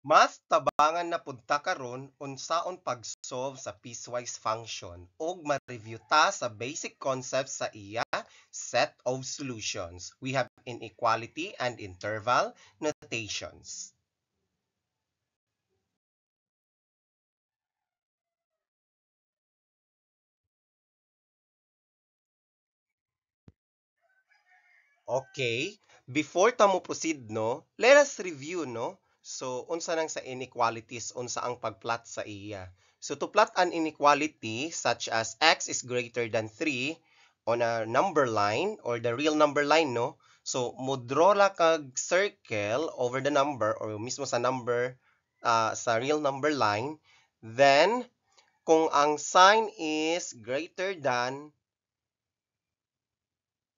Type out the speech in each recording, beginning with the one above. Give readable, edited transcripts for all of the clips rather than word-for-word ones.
Mas tabangan na punta karon unsaon pag-solve sa piecewise function ug ma-review ta sa basic concepts sa iya set of solutions. We have inequality and interval notations. Okay, before ta mo proceed no, let us review no. So unsa nang sa inequalities, unsa ang pagplot sa iya. So to plot an inequality such as x is greater than 3 on a number line or the real number line no. So mo draw la kag circle over the number or mismo sa number sa real number line. Then kung ang sign is greater than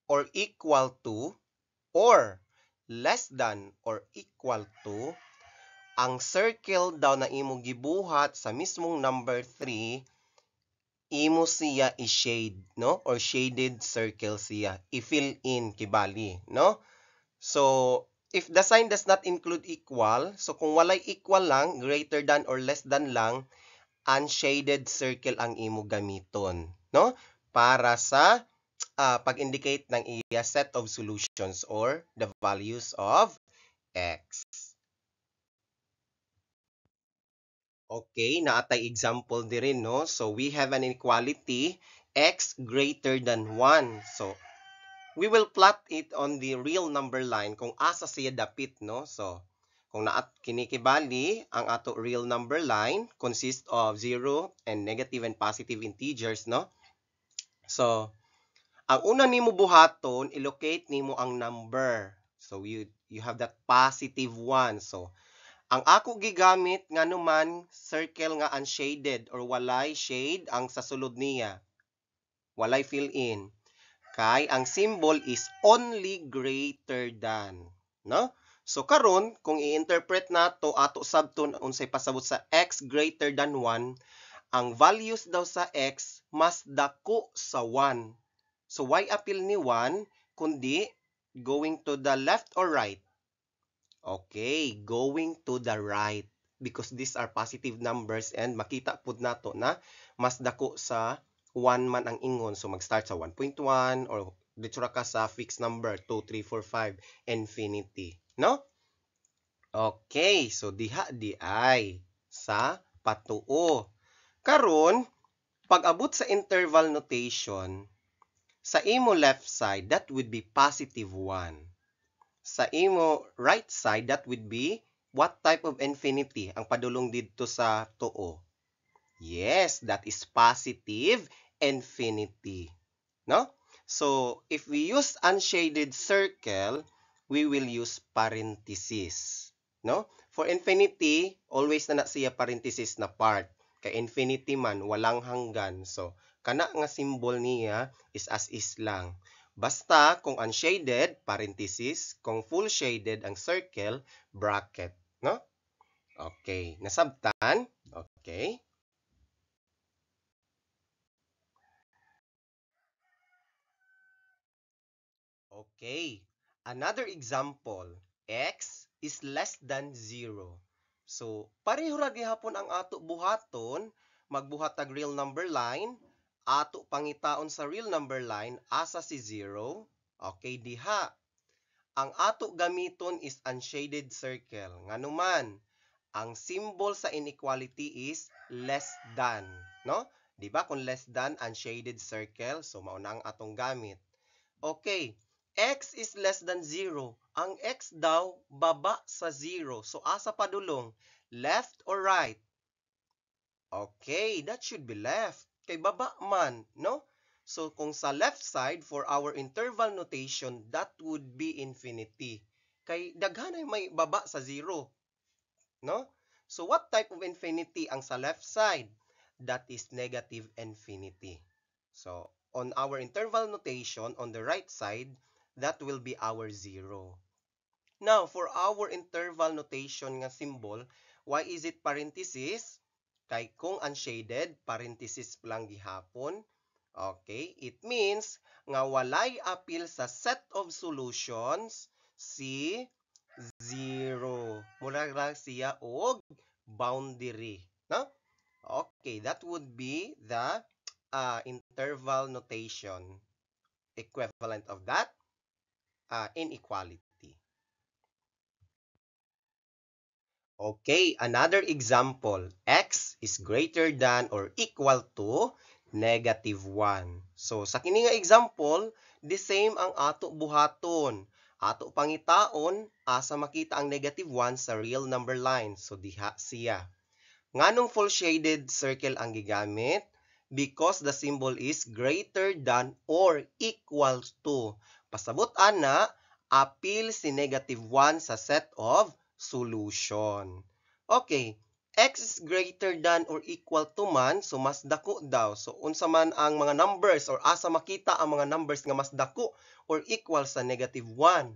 or equal to or less than or equal to, ang circle daw na imo gibuhat sa mismong number 3, imo siya i-shade, no? Or shaded circle siya. I-fill in kibali, no? So, if the sign does not include equal, so kung walay equal lang, greater than or less than lang, unshaded circle ang imo gamiton, no? Para sa pag-indicate ng iya set of solutions or the values of x. Okay, naatay example diri no. So we have an inequality x greater than 1. So we will plot it on the real number line kung asa siya dapit no. So kung naat kinikibali ang ato real number line consists of 0 and negative and positive integers no. So ang una nimo buhaton, i-locate nimo ang number. So you have that positive 1. So ang ako gigamit nga naman circle nga unshaded or walay shade ang sa sulod niya. Walay fill in. Kay ang symbol is only greater than, no? So karon kung i-interpret nato ato sabton unsay pasabot sa x greater than 1, ang values daw sa x mas dako sa 1. So why appeal ni 1 kundi going to the left or right? Okay, going to the right because these are positive numbers and makita pud nato na mas dako sa 1 man ang ingon. So mag-start sa 1.1 or dito ra ka sa fixed number 2, 3, 4, 5, infinity, no? Okay, so diha di ay sa patuo. Karon, pag abot sa interval notation, sa imo left side that would be positive 1. Sa imo right side, that would be what type of infinity ang padulong dito sa tuo? Yes, that is positive infinity. No? So, if we use unshaded circle, we will use parenthesis. No? For infinity, always na siya parenthesis na part. Kay infinity man, walang hanggan. So, kana nga symbol niya is as is lang. Basta, kung unshaded, parenthesis. Kung full shaded ang circle, bracket. No? Okay. Nasabtan? Okay. Okay. Another example. X is less than 0. So, pareho ra gihapon ang ato buhaton, magbuhat tag real number line, ato pangitaon sa real number line asa si 0. Okay, diha. Ang ato gamiton is unshaded circle. Nganuman, ang symbol sa inequality is less than, no? 'Di ba kung less than unshaded circle, so mao na ang atong gamit. Okay, x is less than 0. Ang x daw baba sa 0. So asa padulong? Left or right? Okay, that should be left. Kay baba man, no? So kung sa left side for our interval notation, that would be infinity. Kay daghanay may baba sa 0, no? So what type of infinity ang sa left side? That is negative infinity. So on our interval notation on the right side, that will be our 0. Now, for our interval notation nga symbol, why is it parenthesis? Kay kung unshaded, parenthesis lang gihapon. Okay, it means nga walay appeal sa set of solutions si 0. Mula mura lang siya og boundary, no? Okay, that would be the interval notation equivalent of that inequality. Okay, another example. X is greater than or equal to -1. So, sa kini nga example, the same ang ato buhaton. Ato pangitaon, asa makita ang -1 sa real number line. So, diha siya. Nganong full shaded circle ang gigamit? Because the symbol is greater than or equal to. Pasabot ana, apil si -1 sa set of solution. Okay, x is greater than or equal to man, so mas dako daw. So unsa man ang mga numbers or asa makita ang mga numbers nga mas dako or equal sa -1?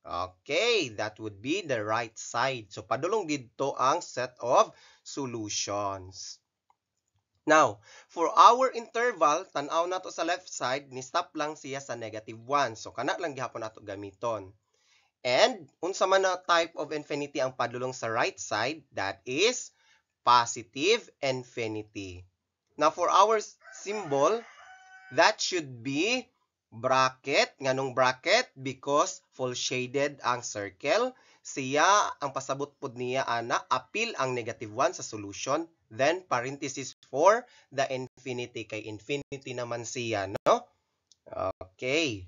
Okay, that would be the right side. So padulong didto ang set of solutions. Now, for our interval, tanaw nato sa left side, ni-stop lang siya sa -1. So kana lang gihapon nato gamiton. And unsa man na type of infinity ang padulong sa right side, that is positive infinity. Now for our symbol, that should be bracket. Nganong bracket? Because full shaded ang circle. Siya, ang pasabot pod niya ana, apil ang -1 sa solution. Then parenthesis for the infinity. Kay infinity naman siya, no? Okay.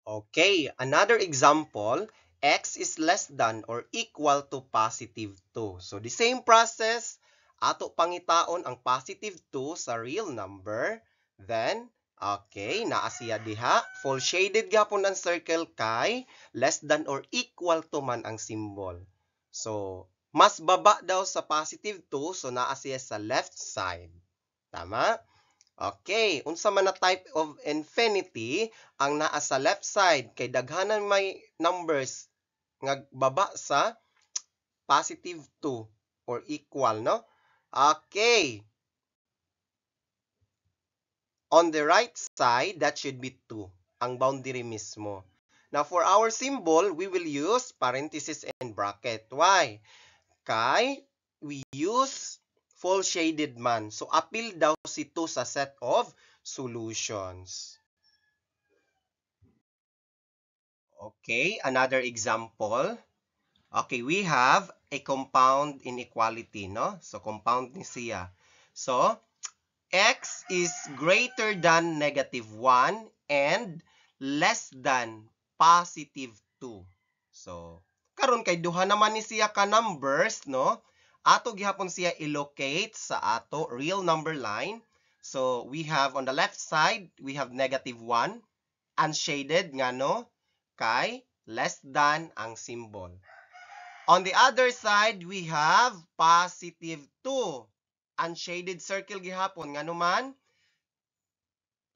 Okay, another example, x is less than or equal to +2. So, the same process, ato pangitaon ang +2 sa real number. Then, okay, naa siya diha. Full shaded gapon ang circle kay less than or equal to man ang symbol. So, mas baba daw sa +2, so naa siya sa left side. Tama? Okay, unsa man na type of infinity ang naa sa left side kay daghanan may numbers nga baba sa +2 or equal, no? Okay. On the right side, that should be 2, ang boundary mismo. Now, for our symbol, we will use parenthesis and bracket. Why? Kay we use full shaded man. So, apil daw si 2 sa set of solutions. Okay, another example. Okay, we have a compound inequality, no? So, compound ni siya. So, x is greater than -1 and less than +2. So, karon kay duha naman ni siya ka numbers, no? Ato gihapon siya i-locate sa ato real number line. So, we have on the left side, we have -1, unshaded nga no, kay less than ang symbol. On the other side, we have +2. Unshaded circle gihapon nga naman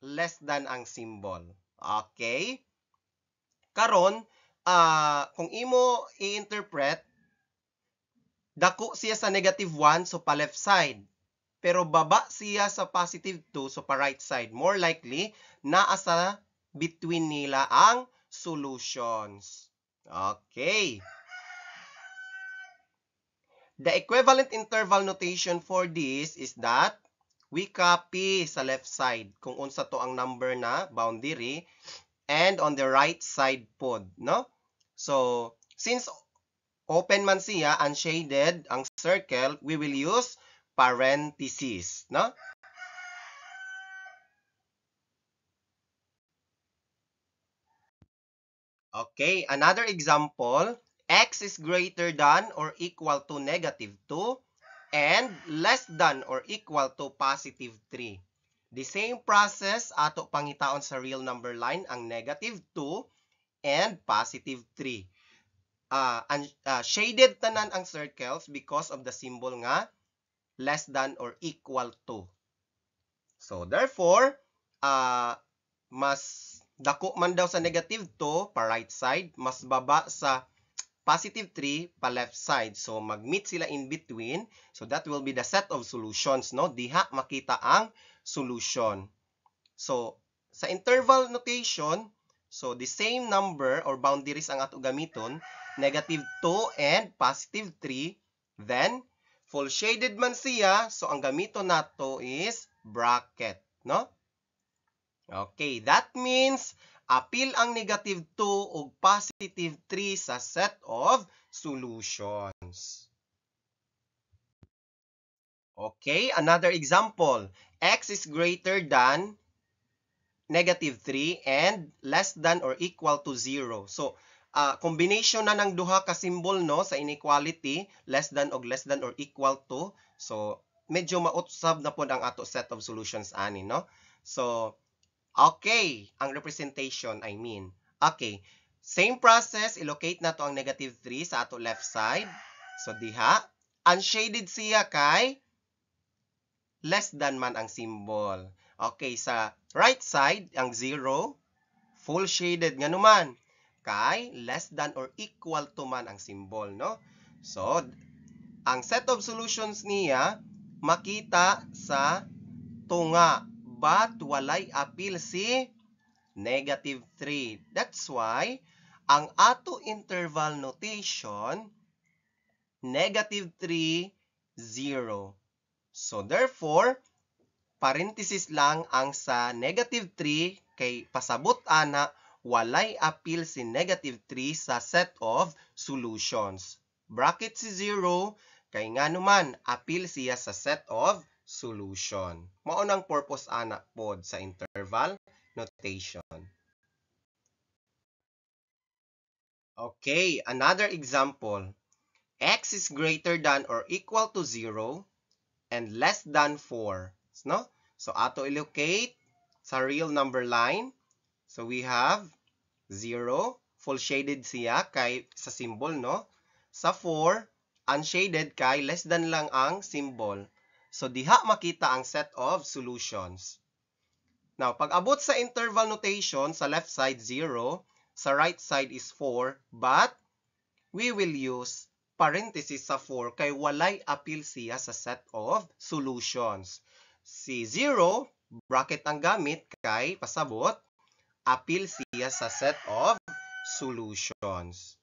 less than ang symbol. Okay? Karon, kung imo i-interpret, dako siya sa -1 so pa left side. Pero baba siya sa +2 so pa right side. More likely, naa sa between nila ang solutions. Okay. The equivalent interval notation for this is that we copy sa left side kung unsa to ang number na boundary and on the right side pod, no? So, since open man siya, unshaded ang circle, we will use parentheses, no? Okay, another example, x is greater than or equal to -2 and less than or equal to +3. The same process ato pangitaon sa real number line ang -2 and +3. Shaded tanan ang circles because of the symbol nga less than or equal to. So therefore, mas dako man daw sa -2 pa right side, mas baba sa +3 pa left side. So mag-meet sila in between. So that will be the set of solutions, no? Diha makita ang solution. So sa interval notation, So, the same number or boundaries ang ato gamiton, negative 2 and positive 3. Then, full shaded man siya, so ang gamiton nato is bracket, no? Okay, that means apil ang negative 2 ug positive 3 sa set of solutions. Okay, another example. X is greater than negative 3 and less than or equal to 0. So, combination na ng duha ka symbol no sa inequality, less than or equal to. So, medyo mautsab na pod ang ato set of solutions ani no. So, okay, ang representation I mean. Okay, same process, ilocate na to ang negative 3 sa ato left side. So, diha, unshaded siya kay less than man ang symbol. Okay, sa right side, ang 0, full shaded nga naman, kay less than or equal to man ang symbol, no? So, ang set of solutions niya, makita sa tunga, but walay apil si negative 3. That's why, ang ato interval notation, negative 3, 0. So, therefore, parenthesis lang ang sa negative 3 kay pasabot ana walay apil si negative 3 sa set of solutions. Bracket si 0 kay nga naman apil siya sa set of solution. Mao nang purpose ana pod sa interval notation. Okay, another example. X is greater than or equal to 0 and less than 4. No? So, ato illocate sa real number line. So, we have 0, full shaded siya kay sa symbol, no? Sa 4, unshaded kay less than lang ang symbol. So, diha makita ang set of solutions. Now, pag abot sa interval notation, sa left side 0, sa right side is 4, but we will use parenthesis sa 4 kay walay apil siya sa set of solutions. Si 0, bracket ang gamit kay pasabot, apil siya sa set of solutions.